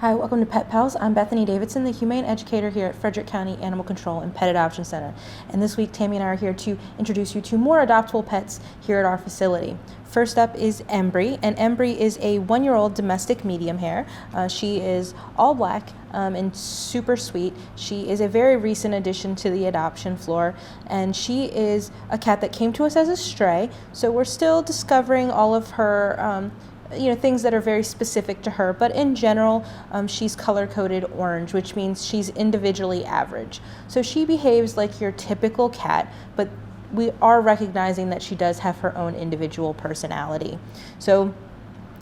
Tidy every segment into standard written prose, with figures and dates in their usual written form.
Hi, welcome to Pet Pals. I'm Bethany Davidson, the Humane Educator here at Frederick County Animal Control and Pet Adoption Center. And this week, Tammy and I are here to introduce you to more adoptable pets here at our facility. First up is Embry, and Embry is a 1-year-old domestic medium hair. She is all black and super sweet. She is a very recent addition to the adoption floor, and she is a cat that came to us as a stray, so we're still discovering all of her things that are very specific to her, but in general, she's color-coded orange, which means she's individually average. So she behaves like your typical cat, but we are recognizing that she does have her own individual personality. So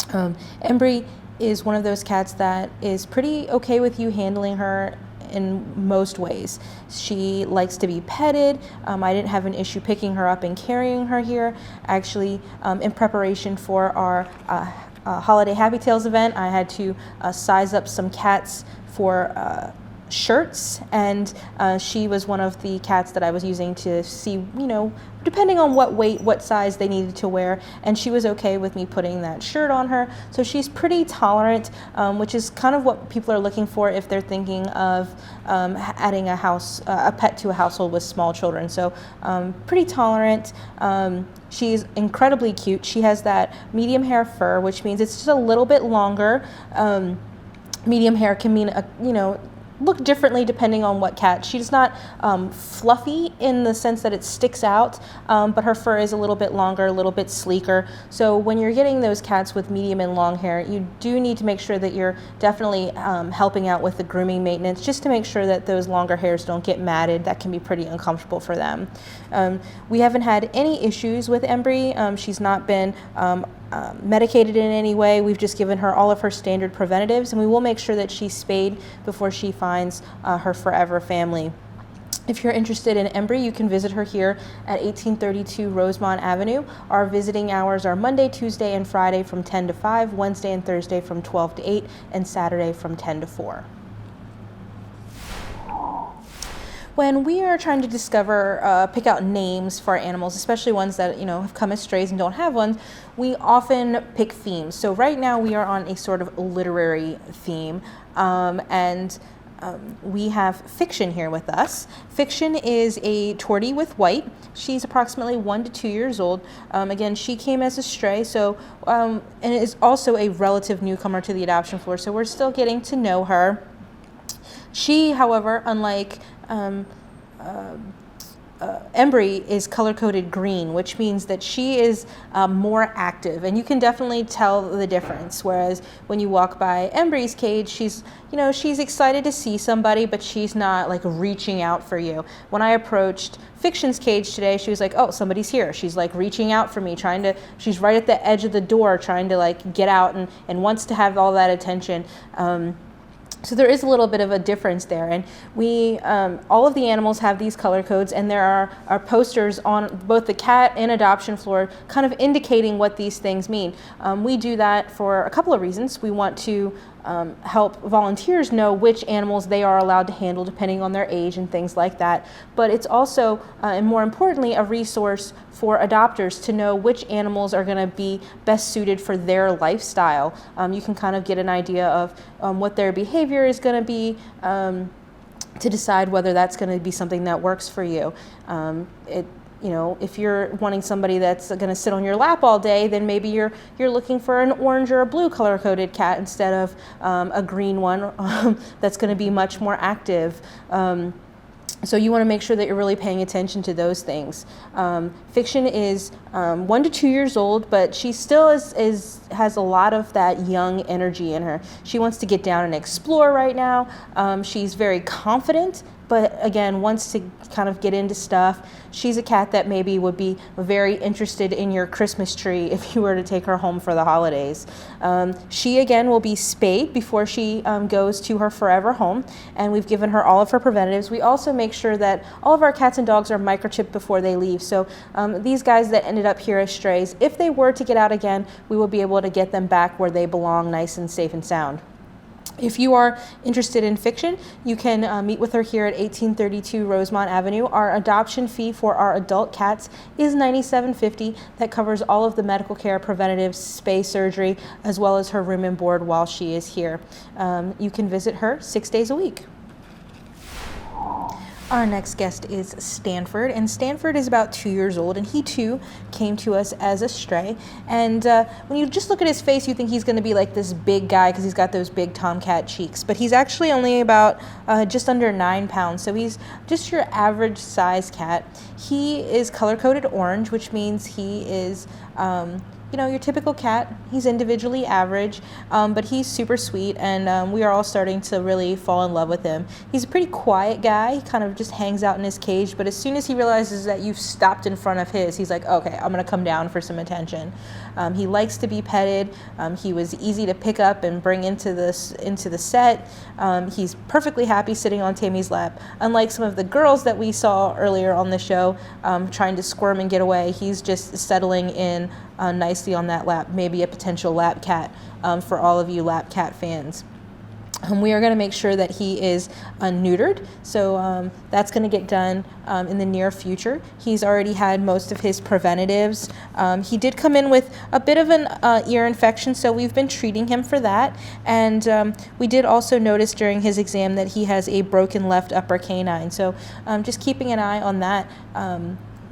Embry is one of those cats that is pretty okay with you handling her in most ways. She likes to be petted. I didn't have an issue picking her up and carrying her here. Actually, in preparation for our holiday Happy Tales event, I had to size up some cats for shirts, and she was one of the cats that I was using to see, depending on what weight, what size they needed to wear, and she was okay with me putting that shirt on her. So she's pretty tolerant, which is kind of what people are looking for if they're thinking of adding a pet to a household with small children. So pretty tolerant. She's incredibly cute. She has that medium hair fur, which means it's just a little bit longer. Medium hair can mean look differently depending on what cat. She's not fluffy in the sense that it sticks out, but her fur is a little bit longer, a little bit sleeker. So when you're getting those cats with medium and long hair, you do need to make sure that you're definitely helping out with the grooming maintenance, just to make sure that those longer hairs don't get matted. That can be pretty uncomfortable for them. We haven't had any issues with Embry. She's not been medicated in any way. We've just given her all of her standard preventatives, and we will make sure that she's spayed before she finds her forever family. If you're interested in Embry, you can visit her here at 1832 Rosemont Avenue. Our visiting hours are Monday, Tuesday, and Friday from 10 to 5, Wednesday and Thursday from 12 to 8, and Saturday from 10 to 4. When we are trying to pick out names for our animals, especially ones that have come as strays and don't have one, we often pick themes. So right now we are on a sort of literary theme, and we have Fiction here with us. Fiction is a tortie with white. She's approximately 1 to 2 years old. Again, she came as a stray, so and is also a relative newcomer to the adoption floor. So we're still getting to know her. She, however, unlike Embry, is color-coded green, which means that she is more active, and you can definitely tell the difference. Whereas when you walk by Embry's cage, she's excited to see somebody, but she's not like reaching out for you. When I approached Fiction's cage today, she was like, "Oh, somebody's here." She's like reaching out for me, she's right at the edge of the door, trying to like get out and wants to have all that attention. So there is a little bit of a difference there, and we all of the animals have these color codes, and there are posters on both the cat and adoption floor kind of indicating what these things mean. We do that for a couple of reasons. We want to help volunteers know which animals they are allowed to handle depending on their age and things like that. But it's also, and more importantly, a resource for adopters to know which animals are going to be best suited for their lifestyle. You can kind of get an idea of what their behavior is going to be, to decide whether that's going to be something that works for you. If you're wanting somebody that's going to sit on your lap all day, then maybe you're looking for an orange or a blue color-coded cat instead of a green one that's going to be much more active. So you want to make sure that you're really paying attention to those things. Fiction is 1 to 2 years old, but she still has a lot of that young energy in her. She wants to get down and explore right now. She's very confident, but again, wants to kind of get into stuff. She's a cat that maybe would be very interested in your Christmas tree if you were to take her home for the holidays. She again will be spayed before she goes to her forever home, and we've given her all of her preventatives. We also make sure that all of our cats and dogs are microchipped before they leave. So these guys that ended up here as strays, if they were to get out again, we will be able to get them back where they belong, nice and safe and sound. If you are interested in fiction, you can meet with her here at 1832 Rosemont Avenue. Our adoption fee for our adult cats is $97.50. That covers all of the medical care, preventative, spay surgery, as well as her room and board while she is here. You can visit her 6 days a week. Our next guest is Stanford, and Stanford is about 2 years old, and he too came to us as a stray. And when you just look at his face, you think he's going to be like this big guy because he's got those big tomcat cheeks, but he's actually only about just under 9 pounds, so he's just your average size cat. He is color-coded orange, which means he is your typical cat. He's individually average, but he's super sweet, and we are all starting to really fall in love with him. He's a pretty quiet guy. He kind of just hangs out in his cage, but as soon as he realizes that you've stopped in front of his, he's like, okay, I'm gonna come down for some attention. He likes to be petted. He was easy to pick up and bring into the set. He's perfectly happy sitting on Tammy's lap. Unlike some of the girls that we saw earlier on the show trying to squirm and get away, he's just settling in nicely on that lap, maybe a potential lap cat for all of you lap cat fans. We are going to make sure that he is neutered, so that's going to get done in the near future. He's already had most of his preventatives. He did come in with a bit of an ear infection, so we've been treating him for that. And we did also notice during his exam that he has a broken left upper canine, so just keeping an eye on that.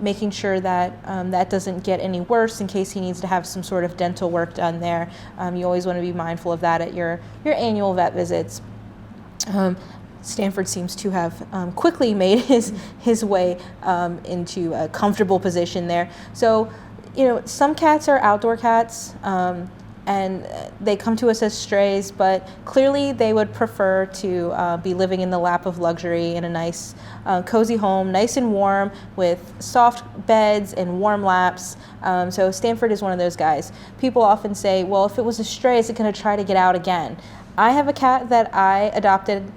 Making sure that that doesn't get any worse in case he needs to have some sort of dental work done there. You always want to be mindful of that at your annual vet visits. Stanford seems to have quickly made his way into a comfortable position there. So, some cats are outdoor cats, and they come to us as strays, but clearly they would prefer to be living in the lap of luxury in a nice, cozy home, nice and warm, with soft beds and warm laps. So Stanford is one of those guys. People often say, well, if it was a stray, is it going to try to get out again? I have a cat that I adopted,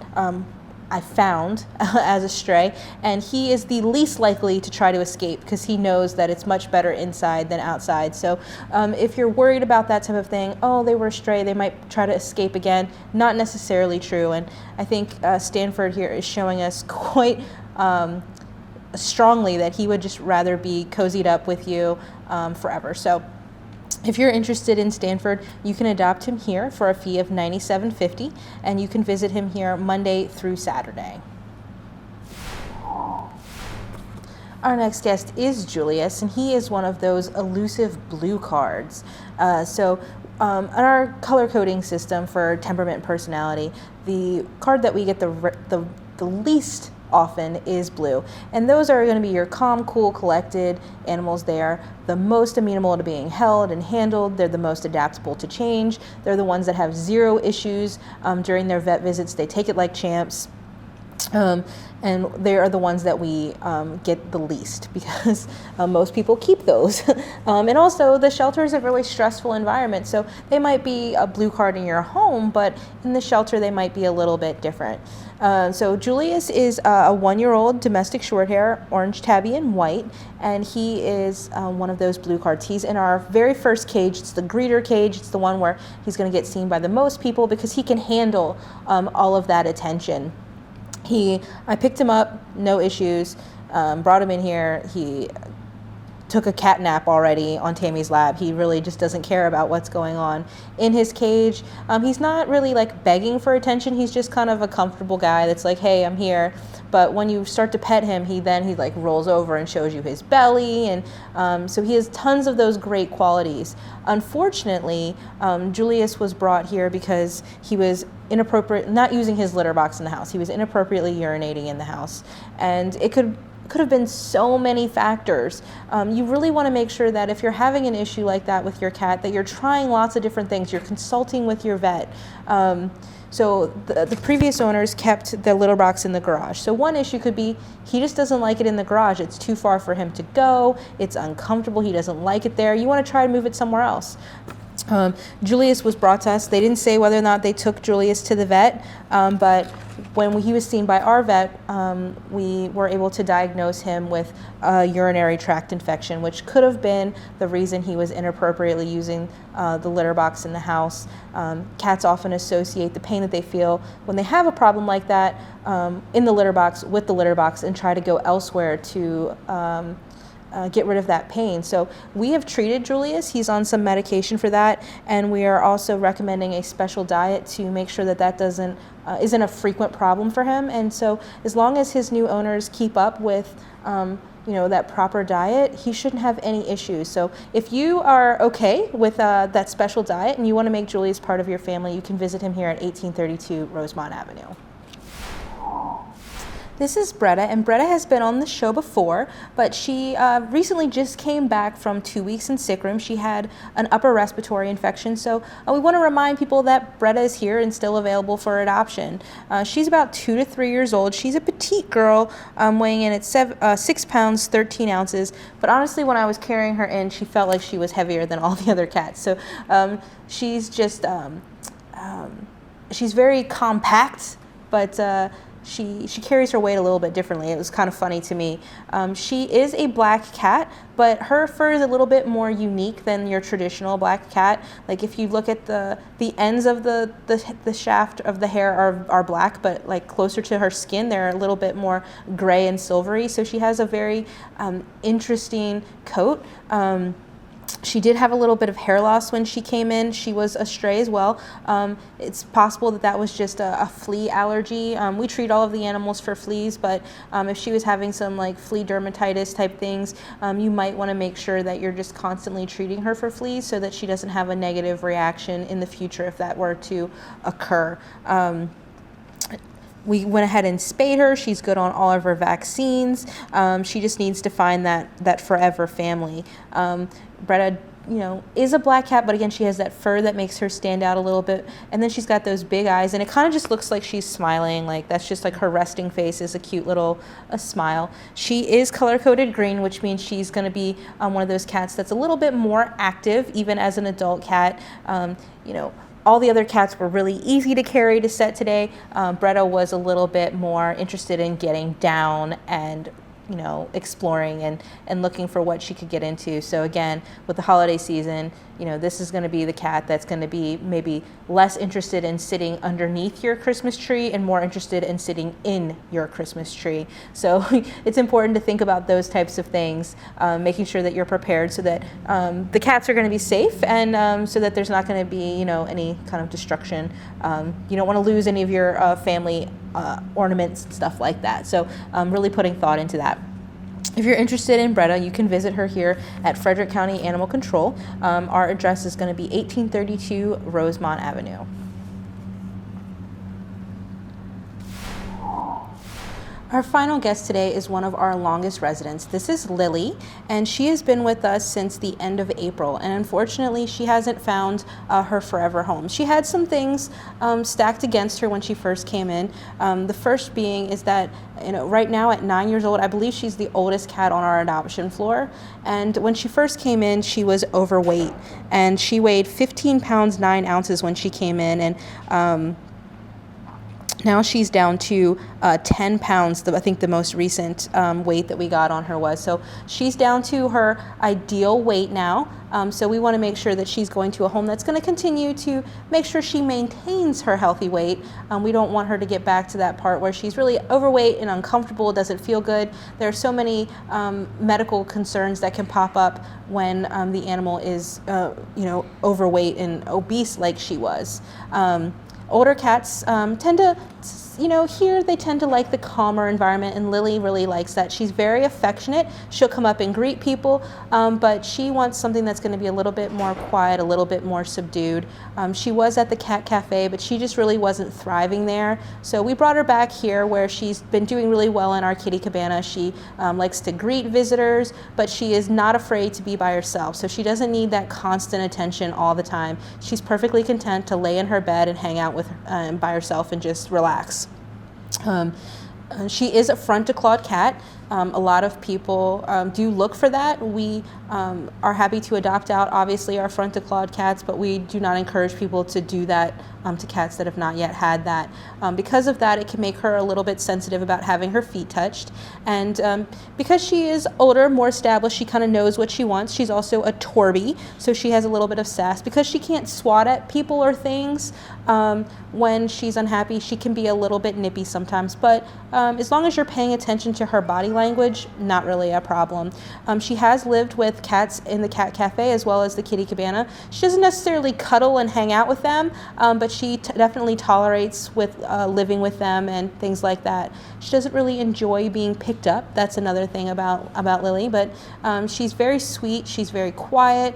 I found as a stray, and he is the least likely to try to escape because he knows that it's much better inside than outside. So if you're worried about that type of thing, oh, they were a stray, they might try to escape again, not necessarily true. And I think Stanford here is showing us quite strongly that he would just rather be cozied up with you forever. So if you're interested in Stanford, you can adopt him here for a fee of $97.50, and you can visit him here Monday through Saturday. Our next guest is Julius, and he is one of those elusive blue cards. So in our color coding system for temperament and personality, the card that we get the least often is blue, and those are going to be your calm, cool, collected animals. They are the most amenable to being held and handled. They're the most adaptable to change. They're the ones that have zero issues during their vet visits. They take it like champs. And they are the ones that we get the least because most people keep those. And also the shelter is a really stressful environment, so they might be a blue card in your home, but in the shelter they might be a little bit different. So Julius is a 1-year-old domestic shorthair, orange tabby and white, and he is one of those blue cards. He's in our very first cage. It's the greeter cage. It's the one where he's going to get seen by the most people because he can handle all of that attention. I picked him up, no issues, brought him in here. He took a cat nap already on Tammy's lap. He really just doesn't care about what's going on in his cage. He's not really like begging for attention. He's just kind of a comfortable guy that's like, hey, I'm here. But when you start to pet him, he like rolls over and shows you his belly. And so he has tons of those great qualities. Unfortunately, Julius was brought here because he was not using his litter box in the house. He was inappropriately urinating in the house. And it could have been so many factors. You really want to make sure that if you're having an issue like that with your cat, that you're trying lots of different things. You're consulting with your vet. So the previous owners kept the litter box in the garage. So one issue could be he just doesn't like it in the garage. It's too far for him to go. It's uncomfortable. He doesn't like it there. You want to try to move it somewhere else. Julius was brought to us. They didn't say whether or not they took Julius to the vet, but when he was seen by our vet, we were able to diagnose him with a urinary tract infection, which could have been the reason he was inappropriately using the litter box in the house. Cats often associate the pain that they feel when they have a problem like that in the litter box with the litter box and try to go elsewhere to get rid of that pain. So we have treated Julius. He's on some medication for that, and we are also recommending a special diet to make sure that that isn't a frequent problem for him. And so as long as his new owners keep up with that proper diet, he shouldn't have any issues. So if you are okay with that special diet and you want to make Julius part of your family, you can visit him here at 1832 Rosemont Avenue. This is Bretta, and Bretta has been on the show before, but she recently just came back from 2 weeks in sick room. She had an upper respiratory infection, so we want to remind people that Bretta is here and still available for adoption. She's about 2 to 3 years old. She's a petite girl, weighing in at 6 pounds, 13 ounces, but honestly, when I was carrying her in, she felt like she was heavier than all the other cats. So she's just, she's very compact, but she carries her weight a little bit differently. It was kind of funny to me. She is a black cat, but her fur is a little bit more unique than your traditional black cat. Like if you look at the ends of the shaft of the hair are black, but like closer to her skin, they're a little bit more gray and silvery. So she has a very interesting coat. She did have a little bit of hair loss when she came in. She was a stray as well. It's possible that was just a flea allergy. We treat all of the animals for fleas, but if she was having some like flea dermatitis type things, you might want to make sure that you're just constantly treating her for fleas so that she doesn't have a negative reaction in the future if that were to occur. We went ahead and spayed her. She's good on all of her vaccines. She just needs to find that forever family. Bretta, is a black cat, but again, she has that fur that makes her stand out a little bit. And then she's got those big eyes, and it kind of just looks like she's smiling. Like that's just like her resting face is a cute little smile. She is color-coded green, which means she's going to be one of those cats that's a little bit more active, even as an adult cat. All the other cats were really easy to carry to set today. Bretta was a little bit more interested in getting down and exploring and looking for what she could get into. So again, with the holiday season, this is going to be the cat that's going to be maybe less interested in sitting underneath your Christmas tree and more interested in sitting in your Christmas tree. So it's important to think about those types of things, making sure that you're prepared so that the cats are going to be safe and so that there's not going to be, any kind of destruction. You don't want to lose any of your family ornaments and stuff like that. So really putting thought into that. If you're interested in Bretta, you can visit her here at Frederick County Animal Control. Our address is going to be 1832 Rosemont Avenue. Our final guest today is one of our longest residents. This is Lily, and she has been with us since the end of April, and unfortunately she hasn't found her forever home. She had some things stacked against her when she first came in. The first being is that right now at 9 years old, I believe she's the oldest cat on our adoption floor, and when she first came in she was overweight, and she weighed 15 pounds 9 ounces when she came in, and now she's down to 10 pounds, I think the most recent weight that we got on her was. So she's down to her ideal weight now. So we want to make sure that she's going to a home that's going to continue to make sure she maintains her healthy weight. We don't want her to get back to that part where she's really overweight and uncomfortable, doesn't feel good. There are so many medical concerns that can pop up when the animal is overweight and obese like she was. Older cats tend to, here they tend to like the calmer environment, and Lily really likes that. She's very affectionate. She'll come up and greet people, but she wants something that's going to be a little bit more quiet, a little bit more subdued. She was at the cat cafe, but she just really wasn't thriving there. So we brought her back here where she's been doing really well in our kitty cabana. She likes to greet visitors, but she is not afraid to be by herself. So she doesn't need that constant attention all the time. She's perfectly content to lay in her bed and hang out with by herself and just relax. She is a front-to-clawed cat. A lot of people do look for that. We are happy to adopt out, obviously, our front-to-clawed cats, but we do not encourage people to do that to cats that have not yet had that. Because of that, it can make her a little bit sensitive about having her feet touched. And because she is older, more established, she kind of knows what she wants. She's also a Torby, so she has a little bit of sass. Because she can't swat at people or things, when she's unhappy, she can be a little bit nippy sometimes. But as long as you're paying attention to her body language, not really a problem. She has lived with cats in the cat cafe as well as the kitty cabana. She doesn't necessarily cuddle and hang out with them, but she definitely tolerates with living with them and things like that. She doesn't really enjoy being picked up. That's another thing about Lily, but she's very sweet. She's very quiet,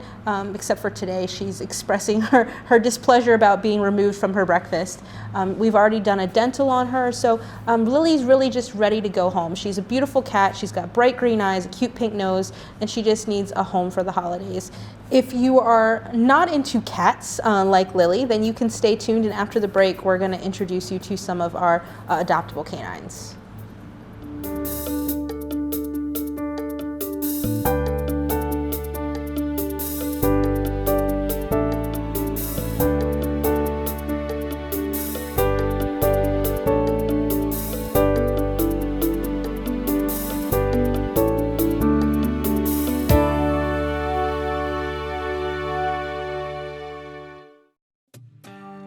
except for today. She's expressing her displeasure about being removed from her breakfast. We've already done a dental on her, so Lily's really just ready to go home. She's a beautiful cat. She's got bright green eyes, a cute pink nose, and she just needs a home for the holidays. If you are not into cats like Lily, then you can stay tuned, and after the break, we're going to introduce you to some of our adoptable canines.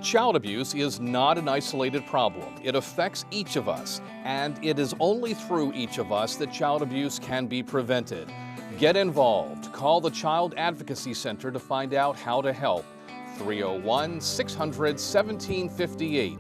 Child abuse is not an isolated problem. It affects each of us, and it is only through each of us that child abuse can be prevented. Get involved. Call the Child Advocacy Center to find out how to help. 301-600-1758.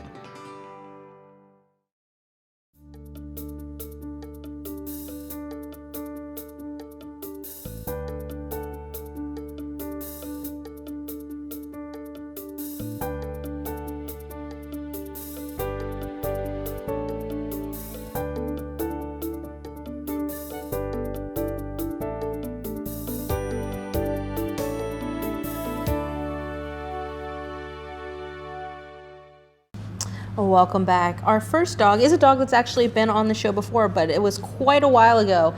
Welcome back. Our first dog is a dog that's actually been on the show before, but it was quite a while ago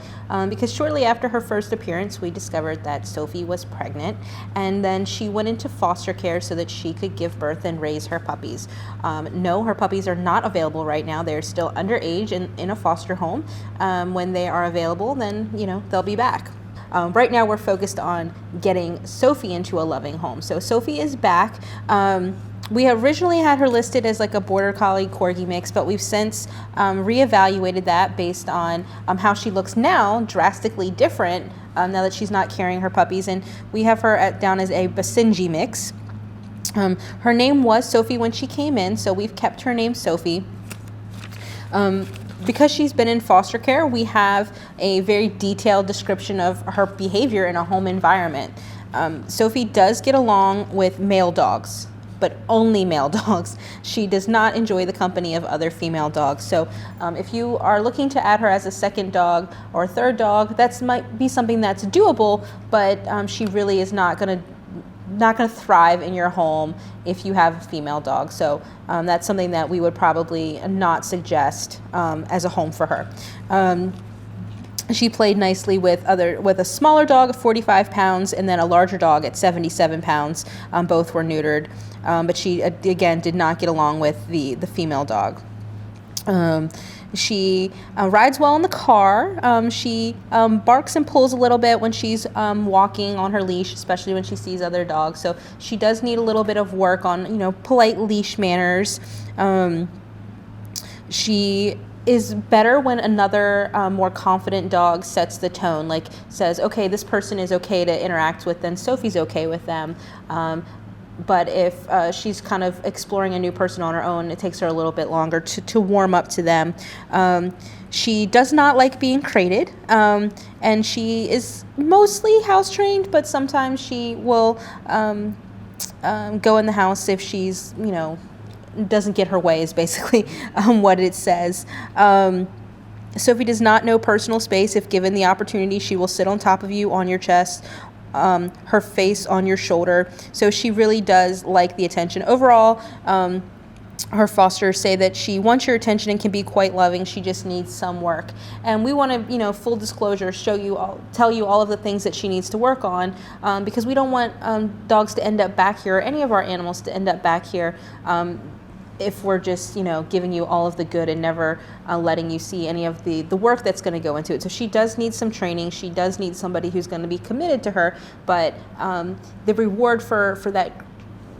because shortly after her first appearance, we discovered that Sophie was pregnant, and then she went into foster care so that she could give birth and raise her puppies. No, her puppies are not available right now. They're still underage and in a foster home. When they are available, then, they'll be back. Right now, we're focused on getting Sophie into a loving home. So Sophie is back. We originally had her listed as like a Border Collie Corgi mix, but we've since reevaluated that based on how she looks now, drastically different now that she's not carrying her puppies. And we have her down as a Basenji mix. Her name was Sophie when she came in, so we've kept her name Sophie. Because she's been in foster care, we have a very detailed description of her behavior in a home environment. Sophie does get along with male dogs, but only male dogs. She does not enjoy the company of other female dogs. So if you are looking to add her as a second dog or third dog, that might be something that's doable, but she really is not gonna thrive in your home if you have a female dog. So that's something that we would probably not suggest as a home for her. She played nicely with a smaller dog of 45 pounds and then a larger dog at 77 pounds. Both were neutered, but she again did not get along with the female dog. She rides well in the car. She barks and pulls a little bit when she's walking on her leash, especially when she sees other dogs. So she does need a little bit of work on, polite leash manners. She is better when another more confident dog sets the tone, like says, okay, this person is okay to interact with, then Sophie's okay with them. But if she's kind of exploring a new person on her own, it takes her a little bit longer to warm up to them. She does not like being crated, and she is mostly house trained, but sometimes she will go in the house if she's, doesn't get her way is basically what it says. Sophie does not know personal space. If given the opportunity, she will sit on top of you, on your chest, her face on your shoulder. So she really does like the attention. Overall, her fosters say that she wants your attention and can be quite loving. She just needs some work. And we want to, full disclosure, tell you all of the things that she needs to work on, because we don't want dogs to end up back here, or any of our animals to end up back here, if we're just, giving you all of the good and never letting you see any of the work that's going to go into it. So she does need some training. She does need somebody who's going to be committed to her, but the reward for that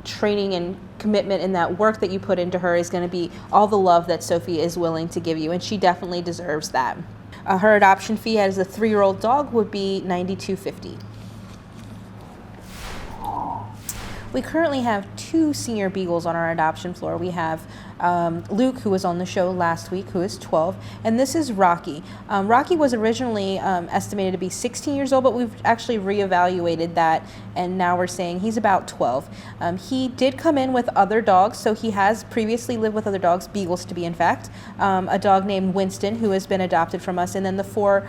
training and commitment and that work that you put into her is going to be all the love that Sophie is willing to give you, and she definitely deserves that. Her adoption fee as a 3-year-old dog would be $92.50. We currently have 2 senior beagles on our adoption floor. We have Luke, who was on the show last week, who is 12, and this is Rocky. Rocky was originally estimated to be 16 years old, but we've actually reevaluated that, and now we're saying he's about 12. He did come in with other dogs, so he has previously lived with other dogs, beagles to be in fact, a dog named Winston, who has been adopted from us, and then the 4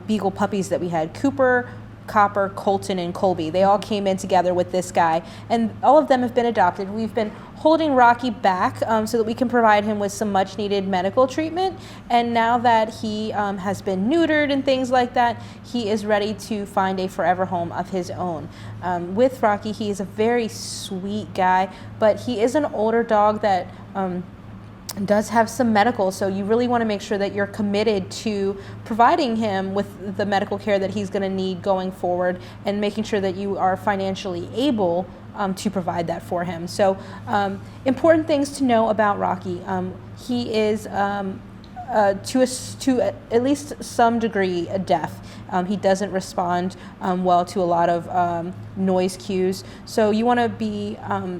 beagle puppies that we had, Cooper, Copper, Colton, and Colby. They all came in together with this guy, and all of them have been adopted. We've been holding Rocky back so that we can provide him with some much needed medical treatment, and now that he has been neutered and things like that, he is ready to find a forever home of his own. With Rocky, he is a very sweet guy, but he is an older dog that does have some medical, so you really want to make sure that you're committed to providing him with the medical care that he's going to need going forward, and making sure that you are financially able to provide that for him. So important things to know about Rocky. He is to at least some degree deaf. He doesn't respond well to a lot of noise cues. So you want to be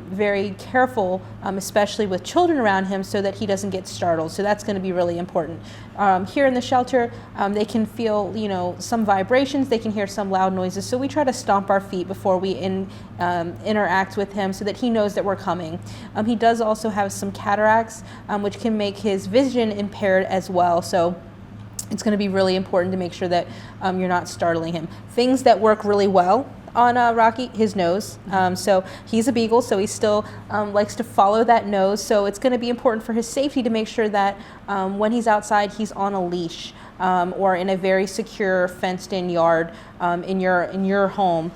very careful, especially with children around him, so that he doesn't get startled. So that's going to be really important. Here in the shelter, they can feel, some vibrations. They can hear some loud noises. So we try to stomp our feet before we interact with him, so that he knows that we're coming. He does also have some cataracts, which can make his vision impaired as well. So it's going to be really important to make sure that you're not startling him. Things that work really well on Rocky, his nose. So he's a beagle, so he still likes to follow that nose. So it's going to be important for his safety to make sure that when he's outside, he's on a leash or in a very secure fenced-in yard in your home.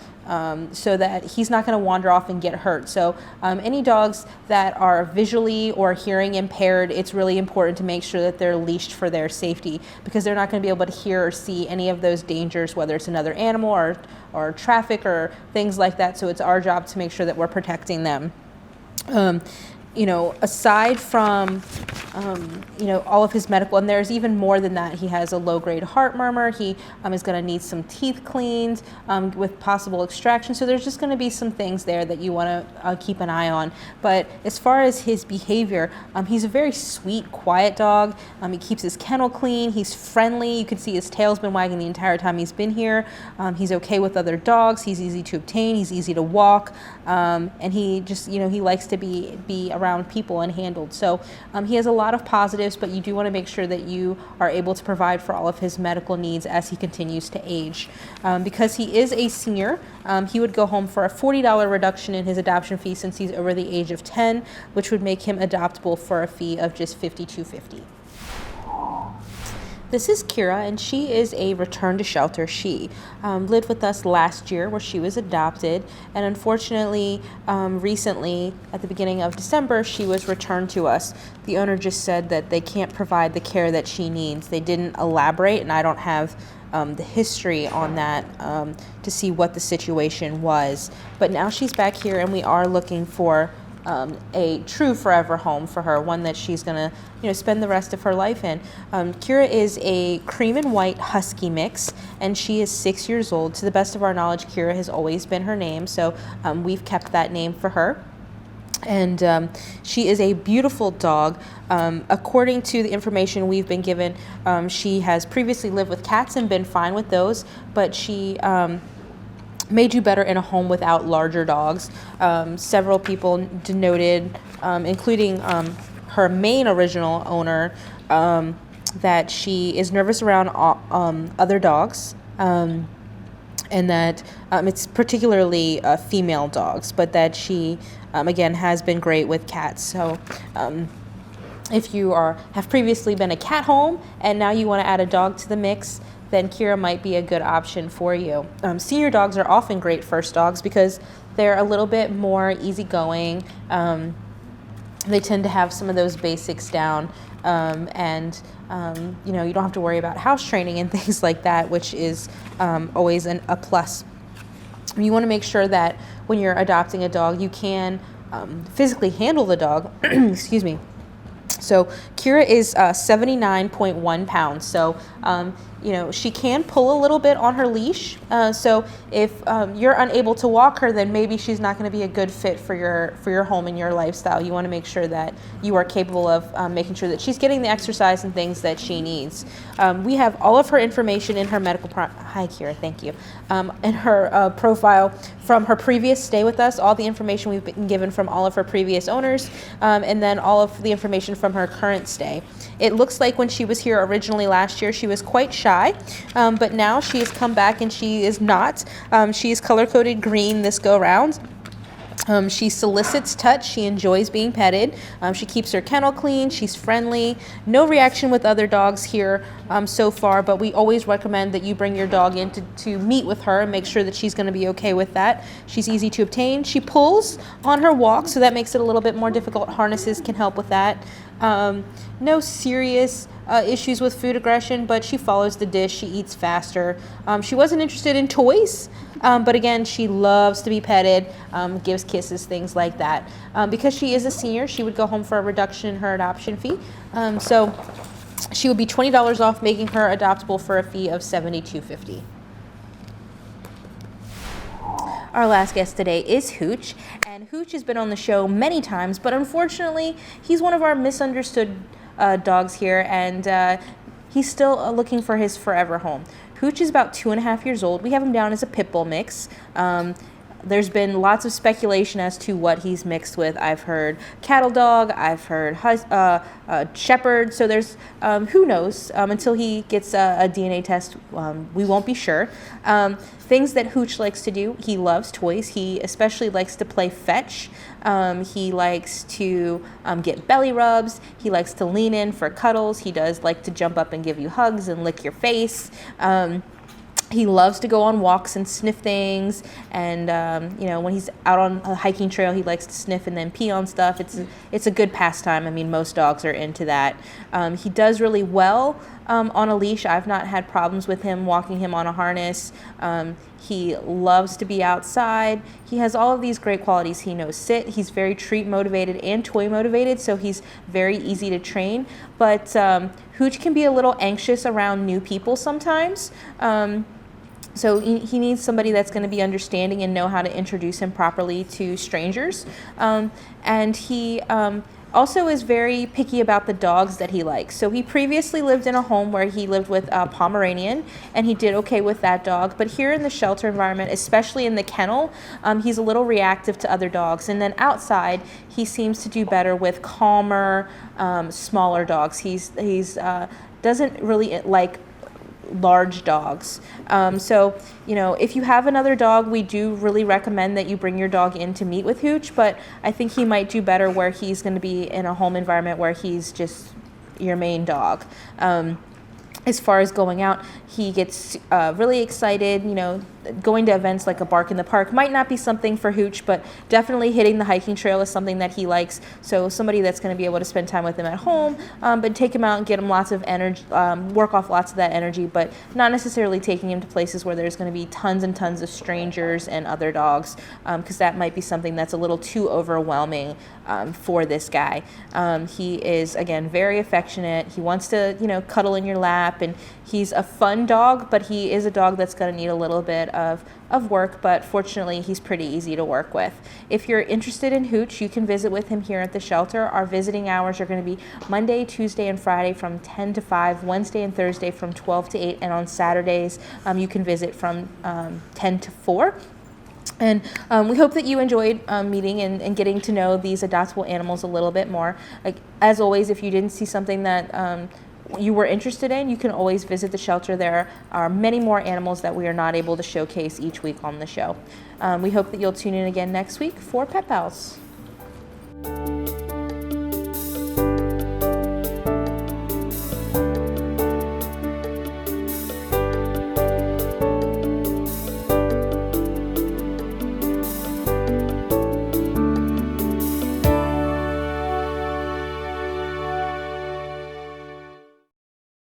So that he's not going to wander off and get hurt. So any dogs that are visually or hearing impaired, it's really important to make sure that they're leashed for their safety, because they're not going to be able to hear or see any of those dangers, whether it's another animal or traffic or things like that. So it's our job to make sure that we're protecting them. Aside from, all of his medical, and there's even more than that. He has a low-grade heart murmur. He is going to need some teeth cleaned with possible extraction. So there's just going to be some things there that you want to keep an eye on. But as far as his behavior, he's a very sweet, quiet dog. He keeps his kennel clean. He's friendly. You can see his tail's been wagging the entire time he's been here. He's okay with other dogs. He's easy to obtain. He's easy to walk. And he just, he likes to be around people and handled. So he has a lot of positives, but you do want to make sure that you are able to provide for all of his medical needs as he continues to age. Because he is a senior, he would go home for a $40 reduction in his adoption fee since he's over the age of 10, which would make him adoptable for a fee of just $52.50. This is Kira, and she is a return to shelter. She lived with us last year where she was adopted, and unfortunately, recently, at the beginning of December, she was returned to us. The owner just said that they can't provide the care that she needs. They didn't elaborate, and I don't have the history on that to see what the situation was. But now she's back here, and we are looking for a true forever home for her, one that she's gonna, spend the rest of her life in. Kira is a cream and white husky mix, and she is 6 years old. To the best of our knowledge, Kira has always been her name, so we've kept that name for her. And she is a beautiful dog. According to the information we've been given, she has previously lived with cats and been fine with those, but she may do better in a home without larger dogs. Several people denoted, including her main original owner, that she is nervous around other dogs. and that it's particularly female dogs, but that she, again, has been great with cats. So if you have previously been a cat home and now you want to add a dog to the mix, then Kira might be a good option for you. Senior dogs are often great first dogs because they're a little bit more easygoing. They tend to have some of those basics down, and you don't have to worry about house training and things like that, which is always a plus. You want to make sure that when you're adopting a dog, you can physically handle the dog. Excuse me. So Kira is 79.1 pounds. So, she can pull a little bit on her leash. So if you're unable to walk her, then maybe she's not going to be a good fit for your home and your lifestyle. You want to make sure that you are capable of making sure that she's getting the exercise and things that she needs. We have all of her information in her medical hi Kira, thank you. In her profile from her previous stay with us, all the information we've been given from all of her previous owners, and then all of the information from her current stay. It looks like when she was here originally last year, she was quite shy, but now she has come back and she is not. She is color-coded green this go-round. She solicits touch. She enjoys being petted. She keeps her kennel clean. She's friendly. No reaction with other dogs here so far, but we always recommend that you bring your dog in to meet with her and make sure that she's going to be okay with that. She's easy to obtain. She pulls on her walk, so that makes it a little bit more difficult. Harnesses can help with that. No serious issues with food aggression, but she follows the dish. She eats faster. She wasn't interested in toys, but again, she loves to be petted, gives kisses, things like that. Because she is a senior, she would go home for a reduction in her adoption fee. So she would be $20 off, making her adoptable for a fee of $72.50. Our last guest today is Hooch, and Hooch has been on the show many times, but unfortunately, he's one of our misunderstood dogs here, and he's still looking for his forever home. Hooch is about 2.5 years old. We have him down as a pit bull mix. There's been lots of speculation as to what he's mixed with. I've heard cattle dog, I've heard shepherd, so there's, who knows, until he gets a DNA test, we won't be sure. Things that Hooch likes to do, he loves toys. He especially likes to play fetch. He likes to get belly rubs. He likes to lean in for cuddles. He does like to jump up and give you hugs and lick your face. He loves to go on walks and sniff things, and when he's out on a hiking trail, he likes to sniff and then pee on stuff. It's a good pastime. I mean, most dogs are into that. He does really well on a leash. I've not had problems with him walking him on a harness. He loves to be outside. He has all of these great qualities. He knows sit. He's very treat motivated and toy motivated, so he's very easy to train. But Hooch can be a little anxious around new people sometimes. So he needs somebody that's going to be understanding and know how to introduce him properly to strangers. And he also is very picky about the dogs that he likes. So he previously lived in a home where he lived with a Pomeranian, and he did okay with that dog. But here in the shelter environment, especially in the kennel, he's a little reactive to other dogs. And then outside, he seems to do better with calmer, smaller dogs. He's doesn't really like large dogs. So if you have another dog, we do really recommend that you bring your dog in to meet with Hooch, but I think he might do better where he's going to be in a home environment where he's just your main dog. As far as going out, he gets really excited. Going to events like a bark in the park might not be something for Hooch, but definitely hitting the hiking trail is something that he likes. So somebody that's going to be able to spend time with him at home, but take him out and get him lots of energy, work off lots of that energy, but not necessarily taking him to places where there's going to be tons and tons of strangers and other dogs, because that might be something that's a little too overwhelming for this guy. He is, again, very affectionate. He wants to, cuddle in your lap, and he's a fun dog, but he is a dog that's going to need a little bit of work, but fortunately he's pretty easy to work with. If you're interested in Hooch, you can visit with him here at the shelter. Our visiting hours are going to be Monday, Tuesday, and Friday from 10 to 5, Wednesday and Thursday from 12 to 8, and on Saturdays you can visit from 10 to 4. And we hope that you enjoyed meeting and getting to know these adoptable animals a little bit more. As always, if you didn't see something that you were interested in, you can always visit the shelter. There are many more animals that we are not able to showcase each week on the show. We hope that you'll tune in again next week for Pet Pals.